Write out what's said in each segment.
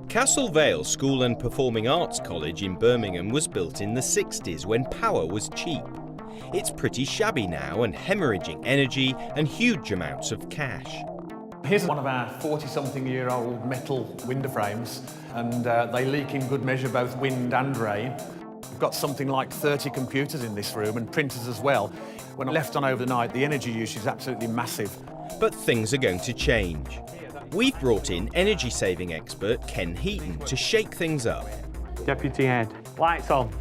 Castle Vale School and Performing Arts College in Birmingham was built in the 60s when power was cheap. It's pretty shabby now and hemorrhaging energy and huge amounts of cash. Here's one of our 40-something-year-old metal window frames, and they leak in good measure both wind and rain. We've got something like 30 computers in this room and printers as well. When left on overnight, the energy usage is absolutely massive. But things are going to change. We've brought in energy-saving expert Ken Heaton to shake things up. Deputy Head, lights on,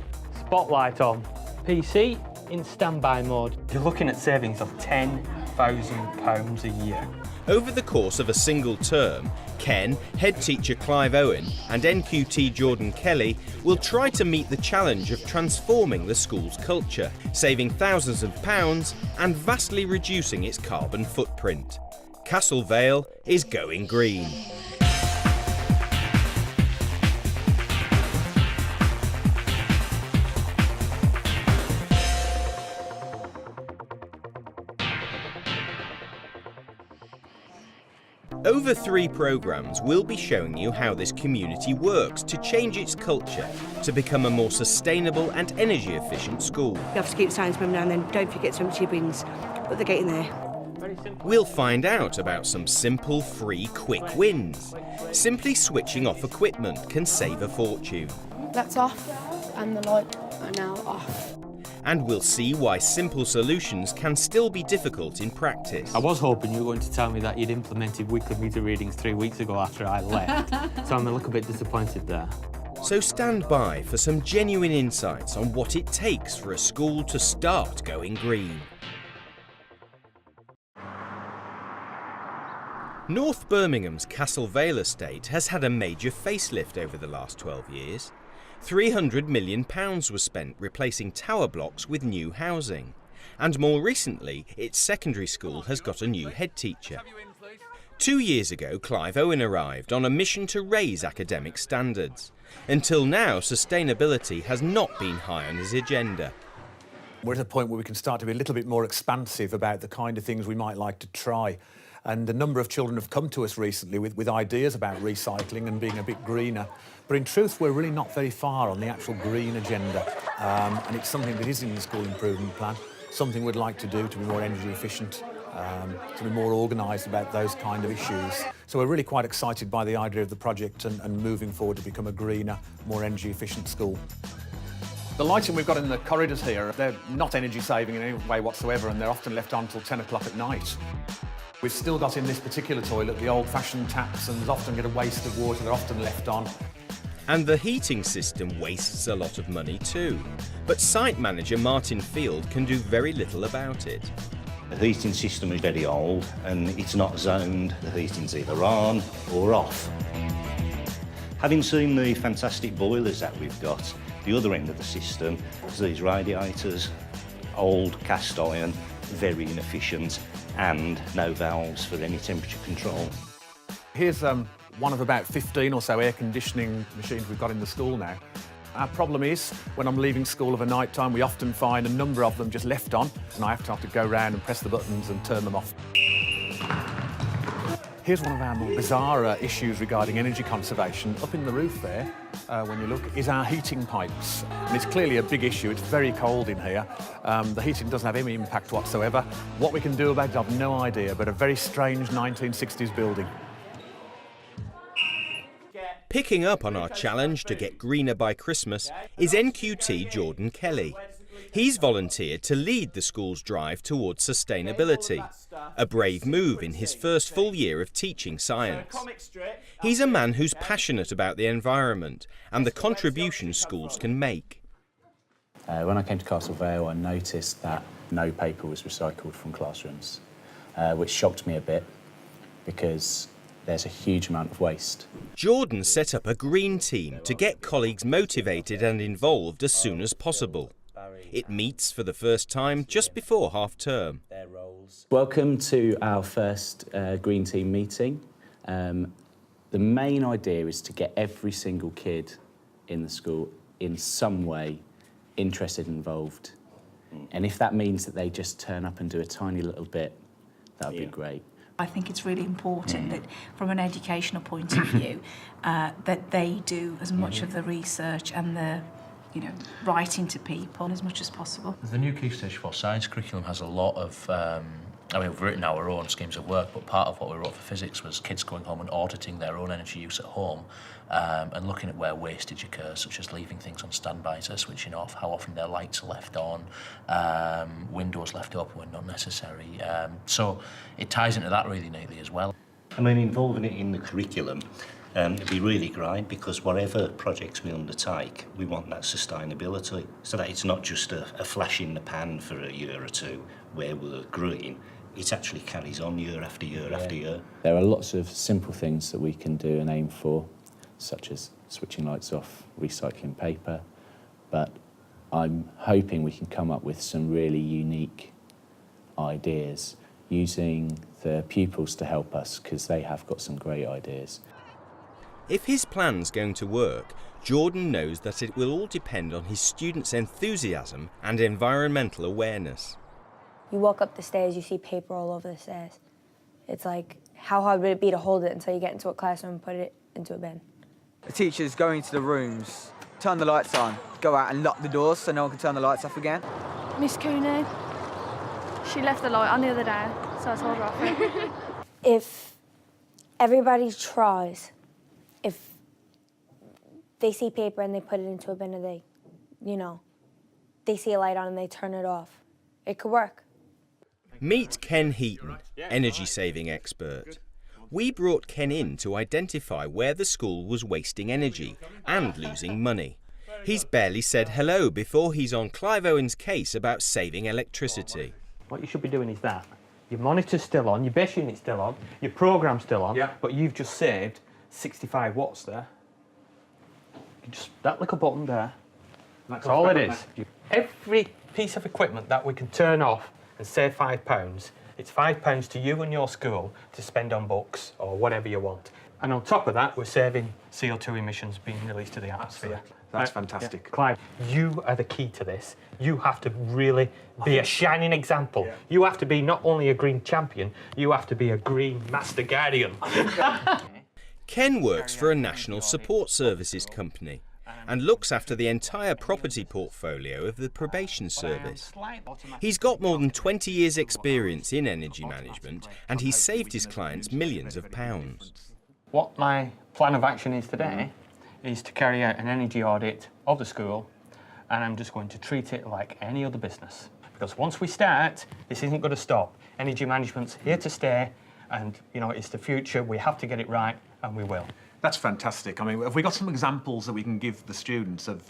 spotlight on, PC in standby mode. You're looking at savings of £10,000 a year. Over the course of a single term, Ken, head teacher Clive Owen and NQT Jordan Kelly will try to meet the challenge of transforming the school's culture, saving thousands of pounds and vastly reducing its carbon footprint. Castle Vale is going green. Over 3 programmes, we'll be showing you how this community works to change its culture to become a more sustainable and energy efficient school. You have to keep signs moving now and then. Don't forget to empty your bins. Put the gate in there. We'll find out about some simple, free, quick wins. Simply switching off equipment can save a fortune. That's off and the light are now off. And we'll see why simple solutions can still be difficult in practice. I was hoping you were going to tell me that you'd implemented weekly meter readings 3 weeks ago after I left, so I'm a little bit disappointed there. So stand by for some genuine insights on what it takes for a school to start going green. North Birmingham's Castle Vale estate has had a major facelift over the last 12 years. £300 million was spent replacing tower blocks with new housing. And more recently, its secondary school has got a new head teacher. 2 years ago, Clive Owen arrived on a mission to raise academic standards. Until now, sustainability has not been high on his agenda. We're at a point where we can start to be a little bit more expansive about the kind of things we might like to try. And a number of children have come to us recently with ideas about recycling and being a bit greener. But in truth, we're really not very far on the actual green agenda. And it's something that is in the school improvement plan, something we'd like to do to be more energy efficient, to be more organised about those kind of issues. So we're really quite excited by the idea of the project and moving forward to become a greener, more energy efficient school. The lighting we've got in the corridors here, they're not energy saving in any way whatsoever, and they're often left on until 10 o'clock at night. We've still got in this particular toilet the old-fashioned taps, and there's often get a waste of water. They're often left on. And the heating system wastes a lot of money too. But site manager Martin Field can do very little about it. The heating system is very old and it's not zoned. The heating's either on or off. Having seen the fantastic boilers that we've got, the other end of the system is these radiators, old cast iron, very inefficient, and no valves for any temperature control. Here's one of about 15 or so air conditioning machines we've got in the school now. Our problem is, when I'm leaving school of a night time, we often find a number of them just left on, and I have to go round and press the buttons and turn them off. Here's one of our more bizarre issues regarding energy conservation. Up in the roof there, when you look, is our heating pipes. And it's clearly a big issue. It's very cold in here. The heating doesn't have any impact whatsoever. What we can do about it, I've no idea, but a very strange 1960s building. Picking up on our challenge to get greener by Christmas is NQT Jordan Kelly. He's volunteered to lead the school's drive towards sustainability, a brave move in his first full year of teaching science. He's a man who's passionate about the environment and the contributions schools can make. When I came to Castle Vale, I noticed that no paper was recycled from classrooms, which shocked me a bit because there's a huge amount of waste. Jordan set up a green team to get colleagues motivated and involved as soon as possible. It meets for the first time just before half-term. Welcome to our first Green Team meeting. The main idea is to get every single kid in the school in some way interested and involved. And if that means that they just turn up and do a tiny little bit, that would be great. I think it's really important that from an educational point of view that they do as much of the research and the writing to people as much as possible. The new Key Stage 4 science curriculum has a lot of we've written our own schemes of work, but part of what we wrote for physics was kids going home and auditing their own energy use at home and looking at where wastage occurs, such as leaving things on standby, so switching off, how often their lights are left on, windows left open when not necessary. So it ties into that really neatly as well. I mean, involving it in the curriculum it'd be really great, because whatever projects we undertake, we want that sustainability, so that it's not just a flash in the pan for a year or two where we're green. It actually carries on year after year after year. There are lots of simple things that we can do and aim for, such as switching lights off, recycling paper, but I'm hoping we can come up with some really unique ideas using the pupils to help us, because they have got some great ideas. If his plan's going to work, Jordan knows that it will all depend on his students' enthusiasm and environmental awareness. You walk up the stairs, you see paper all over the stairs. It's like, how hard would it be to hold it until you get into a classroom and put it into a bin? The teachers go into the rooms, turn the lights on, go out and lock the doors so no one can turn the lights off again. Miss Cooney, she left the light on the other day, so I told her off. If everybody tries, if they see paper and they put it into a bin, or they see a light on and they turn it off, it could work. Meet Ken Heaton, energy-saving expert. We brought Ken in to identify where the school was wasting energy and losing money. He's barely said hello before he's on Clive Owen's case about saving electricity. What you should be doing is that. Your monitor's still on, your base unit's still on, your program's still on, but you've just saved 65 watts there. Just that little button there. That's all it is. Every piece of equipment that we can turn off and save £5, it's £5 to you and your school to spend on books or whatever you want. And on top of that, we're saving CO2 emissions being released to the atmosphere. That's fantastic. Yeah. Clive, you are the key to this. You have to really be a shining example. Yeah. You have to be not only a green champion, you have to be a green master guardian. Ken works for a national support services company and looks after the entire property portfolio of the probation service. He's got more than 20 years' experience in energy management, and he's saved his clients millions of pounds. What my plan of action is today is to carry out an energy audit of the school, and I'm just going to treat it like any other business. Because once we start, this isn't going to stop. Energy management's here to stay, and it's the future. We have to get it right, and we will. That's fantastic. I mean, have we got some examples that we can give the students of,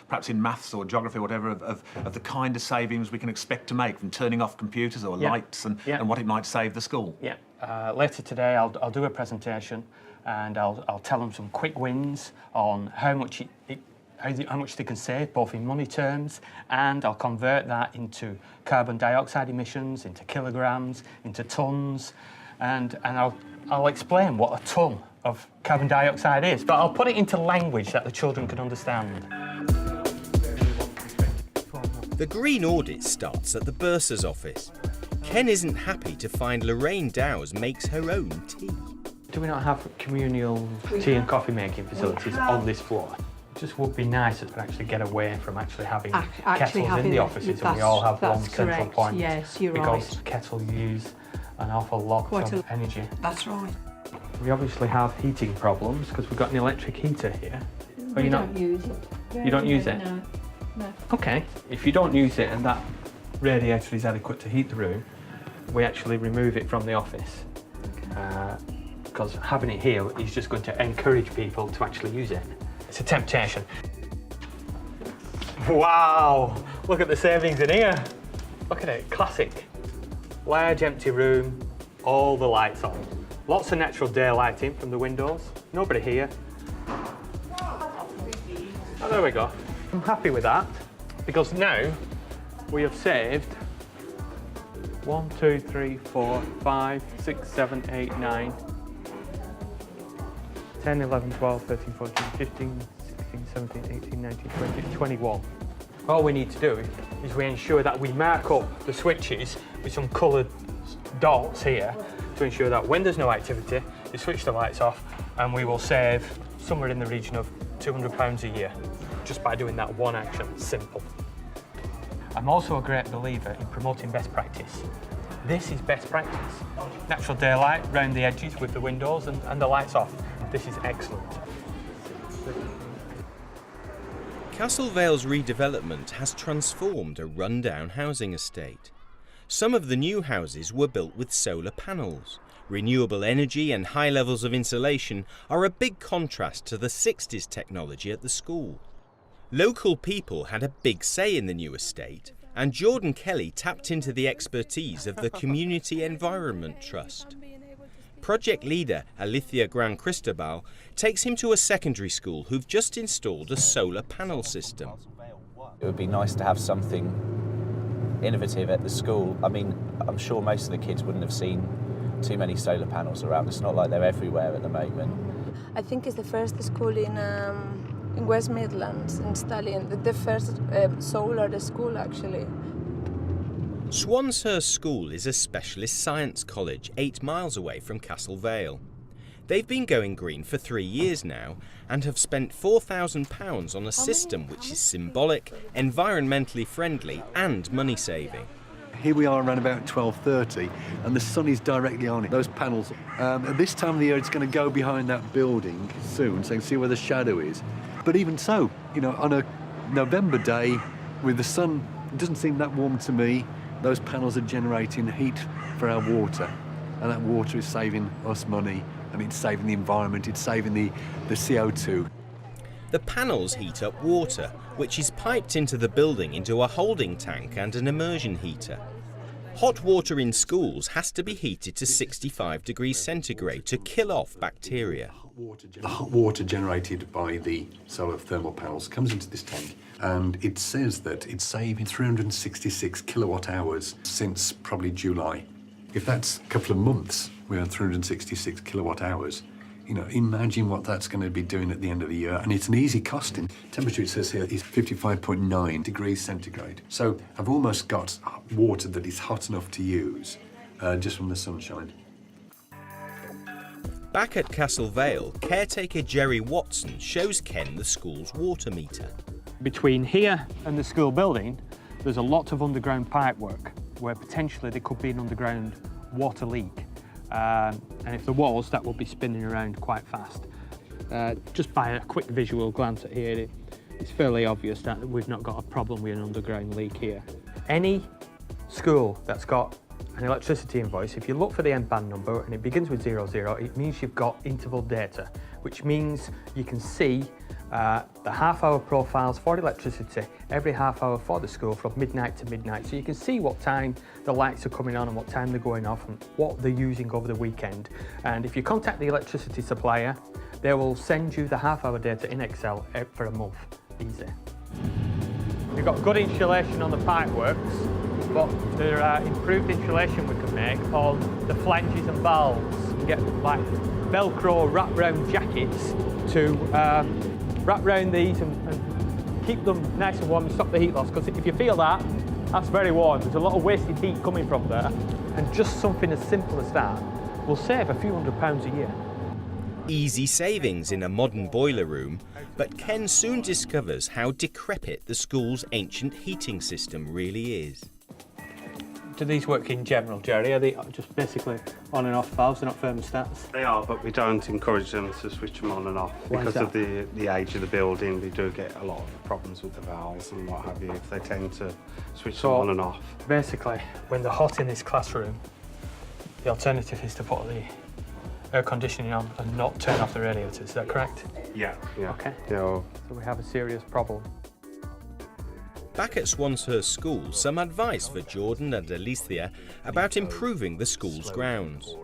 perhaps in maths or geography or whatever, of the kind of savings we can expect to make from turning off computers or lights and what it might save the school? Yeah. Later today, I'll do a presentation, and I'll tell them some quick wins on how much how much they can save, both in money terms, and I'll convert that into carbon dioxide emissions, into kilograms, into tonnes, and I'll explain what a tonne of carbon dioxide is, but I'll put it into language that the children can understand. The green audit starts at the bursar's office. Ken isn't happy to find Lorraine Dowes makes her own tea. Do we not have communal tea and coffee making facilities on this floor? It just would be nice to actually get away from actually having kettles in the offices, and we all have one central point. Yes, you're because right. kettles use an awful lot of energy. That's right. We obviously have heating problems because we've got an electric heater here. We don't use it. You don't use it? No. Okay. If you don't use it and that radiator is adequate to heat the room, we actually remove it from the office. Because having it here is just going to encourage people to actually use it. It's a temptation. Wow! Look at the savings in here. Look at it, classic. Large empty room, all the lights on. Lots of natural daylight in from the windows. Nobody here. Oh, there we go. I'm happy with that because now we have saved 1, 2, 3, 4, 5, 6, 7, 8, 9, 10, 11, 12, 13, 14, 15, 16, 17, 18, 19, 20, 21. All we need to do is we ensure that we mark up the switches with some coloured dots here to ensure that when there's no activity, they switch the lights off, and we will save somewhere in the region of £200 a year just by doing that one action. Simple. I'm also a great believer in promoting best practice. This is best practice. Natural daylight round the edges with the windows and the lights off. This is excellent. Castle Vale's redevelopment has transformed a run-down housing estate. Some of the new houses were built with solar panels. Renewable energy and high levels of insulation are a big contrast to the 60s technology at the school. Local people had a big say in the new estate, and Jordan Kelly tapped into the expertise of the Community Environment Trust. Project leader Alicia Gran Cristobal takes him to a secondary school who've just installed a solar panel system. It would be nice to have something innovative at the school. I mean, I'm sure most of the kids wouldn't have seen too many solar panels around. It's not like they're everywhere at the moment. I think it's the first school in West Midlands installing the first solar school actually. Swanshurst School is a specialist science college 8 miles away from Castle Vale. They've been going green for 3 years now and have spent £4,000 on a system which is symbolic, environmentally friendly and money saving. Here we are around about 12:30 and the sun is directly on it. Those panels, at this time of the year it's going to go behind that building soon so you can see where the shadow is. But even so, you know, on a November day with the sun, it doesn't seem that warm to me. Those panels are generating heat for our water, and that water is saving us money, and it's saving the environment, it's saving the CO2. The panels heat up water, which is piped into the building into a holding tank and an immersion heater. Hot water in schools has to be heated to 65 degrees centigrade to kill off bacteria. The hot water generated by the solar thermal panels comes into this tank, and it says that it's saving 366 kilowatt hours since probably July. If that's a couple of months, we're at 366 kilowatt hours. You know, imagine what that's going to be doing at the end of the year, and it's an easy costing. Temperature, it says here, is 55.9 degrees centigrade. So I've almost got water that is hot enough to use just from the sunshine. Back at Castle Vale, caretaker Jerry Watson shows Ken the school's water meter. Between here and the school building, there's a lot of underground pipe work where potentially there could be an underground water leak. And if there was, that would be spinning around quite fast. Just by a quick visual glance at here, it's fairly obvious that we've not got a problem with an underground leak here. Any school that's got an electricity invoice, if you look for the M-band number and it begins with 00, it means you've got interval data, which means you can see the half-hour profiles for electricity every half hour for the school from midnight to midnight. So you can see what time the lights are coming on and what time they're going off and what they're using over the weekend. And if you contact the electricity supplier, they will send you the half-hour data in Excel for a month. Easy. We've got good insulation on the pipeworks, but there are improved insulation we can make on the flanges and valves. You can get like Velcro wrap-round jackets to wrap round these and keep them nice and warm and stop the heat loss, because if you feel that, that's very warm. There's a lot of wasted heat coming from there, and just something as simple as that will save a few £100 a year. Easy savings in a modern boiler room, but Ken soon discovers how decrepit the school's ancient heating system really is. Do these work in general, Jerry? Are they just basically on and off valves? They're not thermostats? They are, but we don't encourage them to switch them on and off. Why is because of the age of the building. They do get a lot of problems with the valves and what have you. They tend to switch them on and off. Basically, when they're hot in this classroom, the alternative is to put the air conditioning on and not turn off the radiators. Is that correct? Yeah. Okay. Yeah. So we have a serious problem. Back at Swanshurst School, some advice for Jordan and Alicia about improving the school's grounds.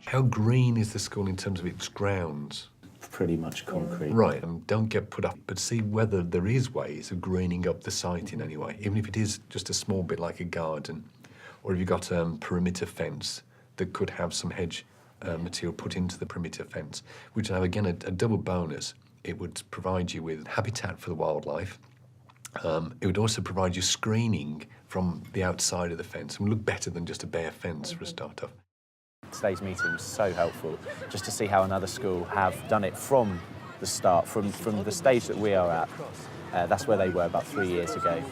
How green is the school in terms of its grounds? Pretty much concrete. Right, and don't get put up, but see whether there is ways of greening up the site in any way, even if it is just a small bit like a garden, or if you've got perimeter fence that could have some hedge material put into the perimeter fence, which would have, again, a double bonus. It would provide you with habitat for the wildlife. It would also provide you screening from the outside of the fence. It would look better than just a bare fence for a start off. today's meeting was so helpful, just to see how another school have done it from the start, from the stage that we are at. That's where they were about 3 years ago.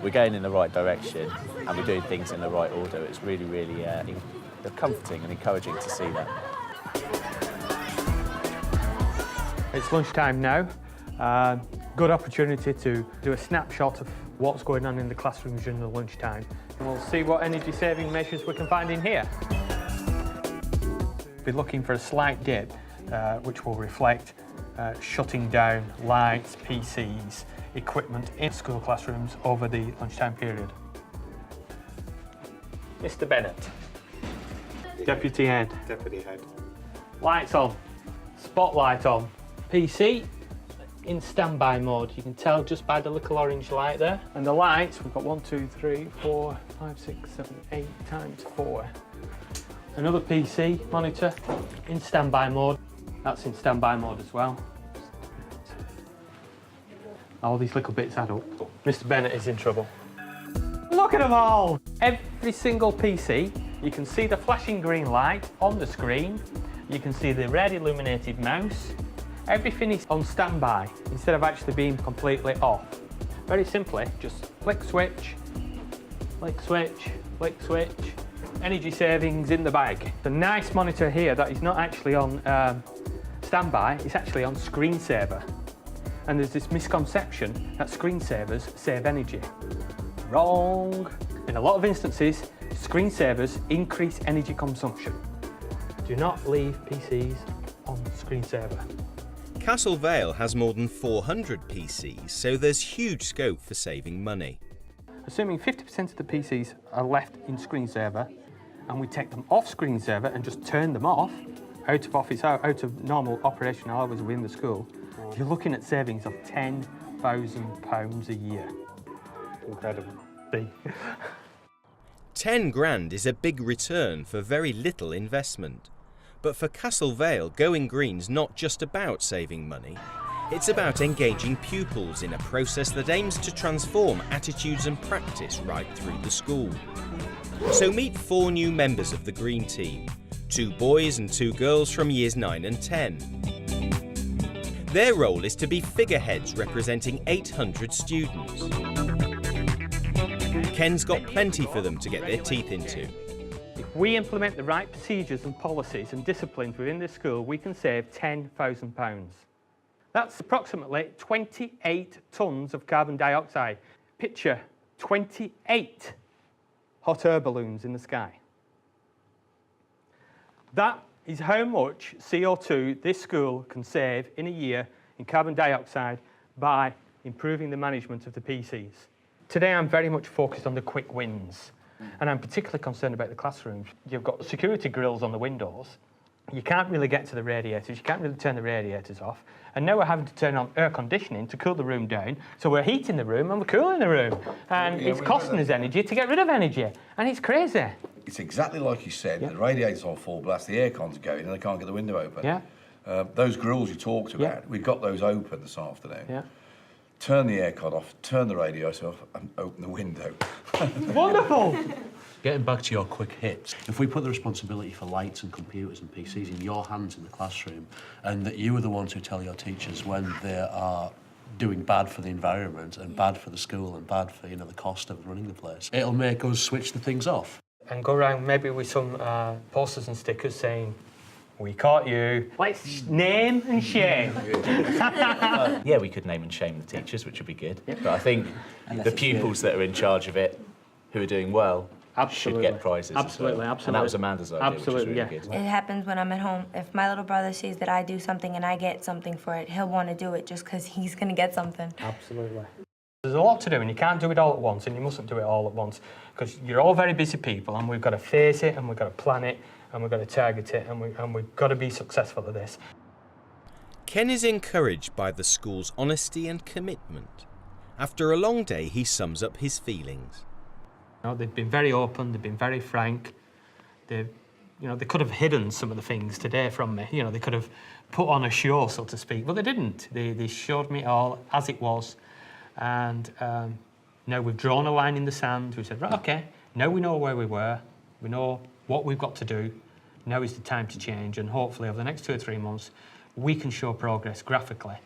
We're going in the right direction and we're doing things in the right order. It's really, really comforting and encouraging to see that. It's lunchtime now. Good opportunity to do a snapshot of what's going on in the classrooms during the lunchtime. And we'll see what energy saving measures we can find in here. We're looking for a slight dip, which will reflect shutting down lights, PCs, equipment in school classrooms over the lunchtime period. Mr. Bennett. Deputy Head. Deputy Head. Lights on. Spotlight on. PC in standby mode. You can tell just by the little orange light there. And the lights, we've got 1, 2, 3, 4, 5, 6, 7, 8 times 4. Another PC monitor in standby mode. That's in standby mode as well. All these little bits add up. Mr. Bennett is in trouble. Look at them all! Every single PC, you can see the flashing green light on the screen. You can see the red illuminated mouse. Everything is on standby instead of actually being completely off. Very simply, just flick switch, flick switch, flick switch. Energy savings in the bag. The nice monitor here that is not actually on standby, it's actually on screensaver. And there's this misconception that screensavers save energy. Wrong. In a lot of instances, screensavers increase energy consumption. Do not leave PCs on screensaver. Castle Vale has more than 400 PCs, so there's huge scope for saving money. Assuming 50% of the PCs are left in screensaver, and we take them off screensaver and just turn them off, out of normal operational hours within the school, you're looking at savings of £10,000 a year. Incredible. 10 grand is a big return for very little investment. But for Castle Vale, going green's not just about saving money. It's about engaging pupils in a process that aims to transform attitudes and practice right through the school. So meet 4 new members of the Green Team, 2 boys and 2 girls from years 9 and 10. Their role is to be figureheads representing 800 students. Ken's got plenty for them to get their teeth into. If we implement the right procedures and policies and disciplines within the school, we can save £10,000. That's approximately 28 tonnes of carbon dioxide. Picture 28 hot air balloons in the sky. That is how much CO2 this school can save in a year in carbon dioxide by improving the management of the PCs. Today I'm very much focused on the quick wins, and I'm particularly concerned about the classrooms. You've got security grills on the windows. You can't really get to the radiators, you can't really turn the radiators off, and now we're having to turn on air conditioning to cool the room down, so we're heating the room and we're cooling the room, and it's costing us energy to get rid of energy, and it's crazy. It's exactly like you said, the radiator's on full blast, the aircon's going and they can't get the window open. Yeah. Those grills you talked about, we've got those open this afternoon. Yeah. Turn the aircon off, turn the radiator off and open the window. Wonderful! Getting back to your quick hits, if we put the responsibility for lights and computers and PCs in your hands in the classroom, and that you are the ones who tell your teachers when they are doing bad for the environment and bad for the school and bad for, the cost of running the place, it'll make us switch the things off. And go around maybe with some posters and stickers saying, "We caught you." Let's name and shame. Yeah, we could name and shame the teachers, which would be good. But I think the pupils that are in charge of it, who are doing well, should get prizes. Absolutely, as well. absolutely. And that was Amanda's idea, Absolutely, which is really good. It happens when I'm at home. If my little brother sees that I do something and I get something for it, he'll want to do it just because he's going to get something. Absolutely. There's a lot to do, and you can't do it all at once, and you mustn't do it all at once, because you're all very busy people, and we've got to face it, and we've got to plan it, and we've got to target it, and we've got to be successful at this. Ken is encouraged by the school's honesty and commitment. After a long day, he sums up his feelings. They've been very open, they've been very frank. They could have hidden some of the things today from me. They could have put on a show, so to speak, but they didn't. They showed me all as it was. And now we've drawn a line in the sand. We said, right, OK, now we know where we were. We know what we've got to do. Now is the time to change, and hopefully over the next 2 or 3 months, we can show progress graphically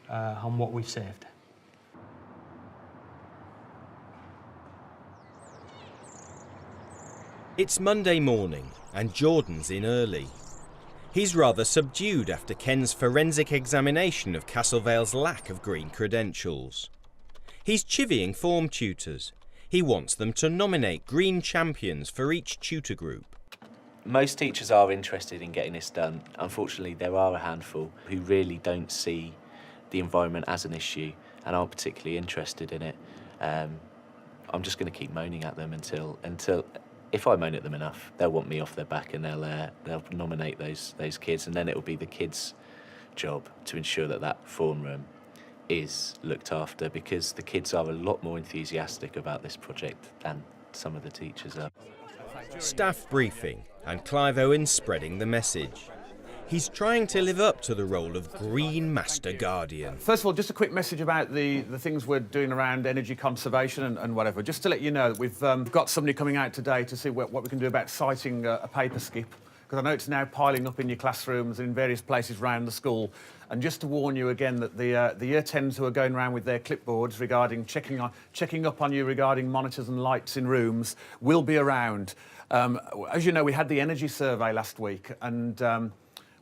on what we've saved. It's Monday morning and Jordan's in early. He's rather subdued after Ken's forensic examination of Castlevale's lack of green credentials. He's chivying form tutors. He wants them to nominate green champions for each tutor group. Most teachers are interested in getting this done. Unfortunately, there are a handful who really don't see the environment as an issue and aren't particularly interested in it. I'm just going to keep moaning at them until if I moan at them enough, they'll want me off their back and they'll nominate those kids, and then it will be the kids' job to ensure that that form room is looked after, because the kids are a lot more enthusiastic about this project than some of the teachers are. Staff briefing and Clive Owen spreading the message. He's trying to live up to the role of Green Master Guardian. First of all, just a quick message about the things we're doing around energy conservation and whatever. Just to let you know that we've got somebody coming out today to see what we can do about siting a paper skip, because I know it's now piling up in your classrooms and in various places around the school. And just to warn you again that the Year 10s who are going around with their clipboards regarding checking up on you regarding monitors and lights in rooms will be around. As you know, we had the energy survey last week, and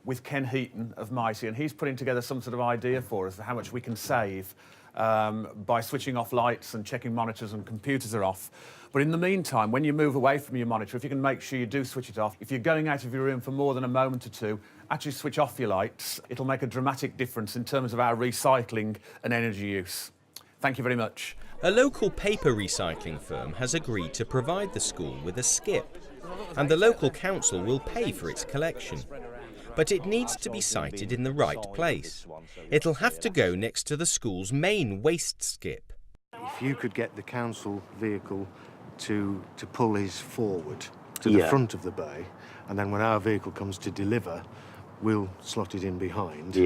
with Ken Heaton of Mighty, and he's putting together some sort of idea for us for how much we can save by switching off lights and checking monitors and computers are off. But in the meantime, when you move away from your monitor, if you can make sure you do switch it off, if you're going out of your room for more than a moment or two, actually switch off your lights. It'll make a dramatic difference in terms of our recycling and energy use. Thank you very much. A local paper recycling firm has agreed to provide the school with a skip, and the local council will pay for its collection. But it needs to be sited in the right place. It'll have to go next to the school's main waste skip. If you could get the council vehicle to pull his forward to the front of the bay, and then when our vehicle comes to deliver, we'll slot it in behind.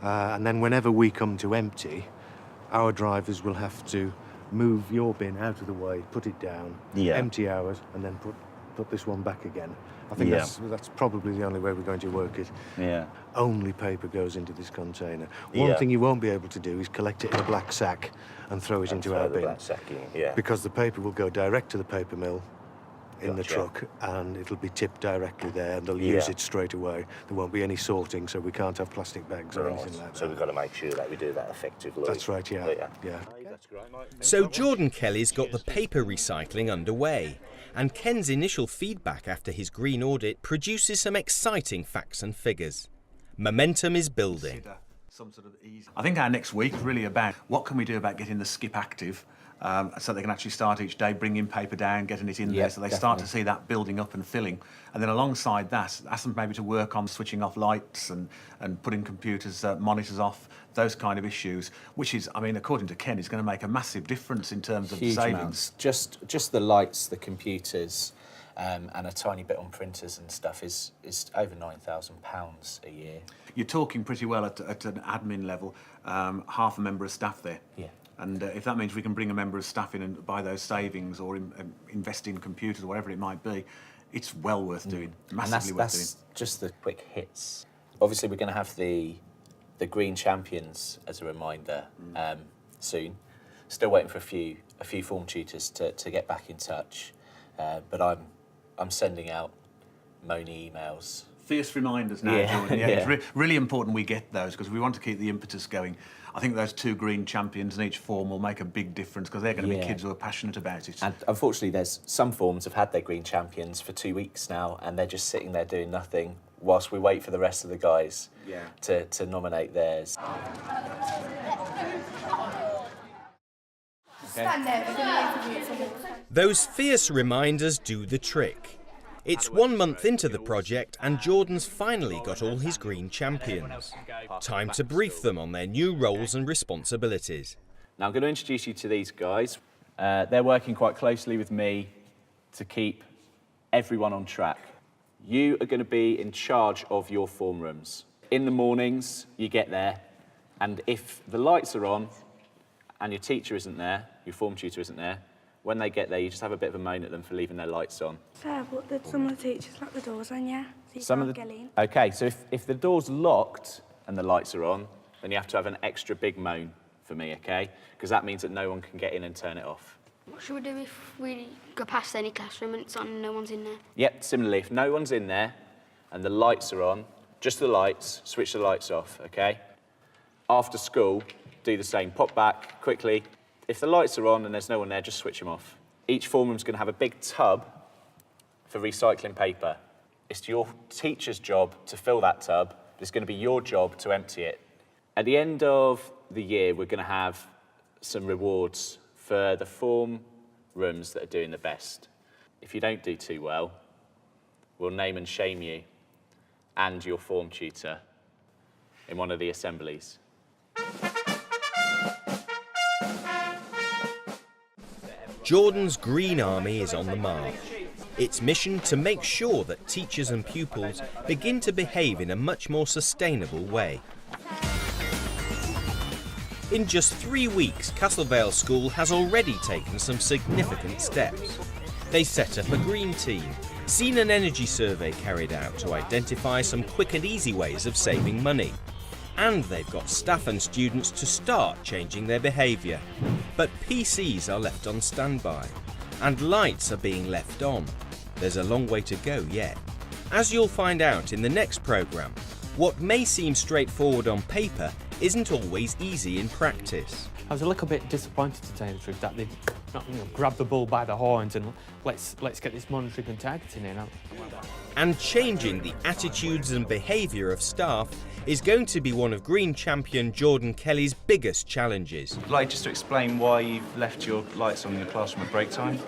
And then whenever we come to empty, our drivers will have to move your bin out of the way, put it down, empty ours, and then put this one back again. I think that's probably the only way we're going to work it. Only paper goes into this container. One thing you won't be able to do is collect it in a black sack and throw it into our bin. Because the paper will go direct to the paper mill in the truck, and it'll be tipped directly there, and they'll use it straight away. There won't be any sorting, so we can't have plastic bags or anything like that. So we've got to make sure that we do that effectively. That's right, yeah. So Jordan Kelly's got the paper recycling underway, and Ken's initial feedback after his green audit produces some exciting facts and figures. Momentum is building. I think our next week is really about what can we do about getting the skip active, so they can actually start each day bringing paper down, getting it in there, so they start to see that building up and filling. And then alongside that, ask them maybe to work on switching off lights and putting computers, monitors off, those kind of issues, which is, I mean, according to Ken, is going to make a massive difference in terms of savings. Just the lights, the computers, and a tiny bit on printers and stuff is over £9,000 a year. You're talking pretty well at an admin level, half a member of staff there. And if that means we can bring a member of staff in and buy those savings or invest in computers or whatever it might be, it's well worth doing, massively worth doing. That's just the quick hits. Obviously, we're going to have the Green Champions as a reminder soon. Still waiting for a few form tutors to get back in touch, but I'm sending out moany emails. Fierce reminders now, Jordan. It's really important we get those, because we want to keep the impetus going. I think those 2 green champions in each form will make a big difference, because they're going to be kids who are passionate about it. And unfortunately, there's some forms have had their green champions for 2 weeks now, and they're just sitting there doing nothing whilst we wait for the rest of the guys to nominate theirs. Those fierce reminders do the trick. It's 1 month into the project and Jordan's finally got all his green champions. Time to brief them on their new roles and responsibilities. Now I'm going to introduce you to these guys. They're working quite closely with me to keep everyone on track. You are going to be in charge of your form rooms. In the mornings, you get there, and if the lights are on and your teacher isn't there, your form tutor isn't there, when they get there, you just have a bit of a moan at them for leaving their lights on. Fair, but did some of the teachers lock the doors on, Some of the... OK, so if the door's locked and the lights are on, then you have to have an extra big moan for me, OK? Because that means that no one can get in and turn it off. What should we do if we go past any classroom and it's on and no one's in there? Yep, similarly, if no one's in there and the lights are on, just the lights, switch the lights off, OK? After school, do the same. Pop back quickly. If the lights are on and there's no one there, just switch them off. Each form room's going to have a big tub for recycling paper. It's your teacher's job to fill that tub. It's going to be your job to empty it. At the end of the year, we're going to have some rewards for the form rooms that are doing the best. If you don't do too well, we'll name and shame you and your form tutor in one of the assemblies. Jordan's Green Army is on the march. Its mission to make sure that teachers and pupils begin to behave in a much more sustainable way. In just 3 weeks, Castlevale School has already taken some significant steps. They set up a green team, seen an energy survey carried out to identify some quick and easy ways of saving money. And they've got staff and students to start changing their behaviour. But PCs are left on standby, and lights are being left on. There's a long way to go yet. As you'll find out in the next programme, what may seem straightforward on paper isn't always easy in practice. I was a little bit disappointed, to tell you the truth, that they not grabbed the bull by the horns and let's get this monitoring and targeting in. And changing the attitudes and behaviour of staff is going to be one of Green champion Jordan Kelly's biggest challenges. I'd like just to explain why you've left your lights on in the classroom at break time.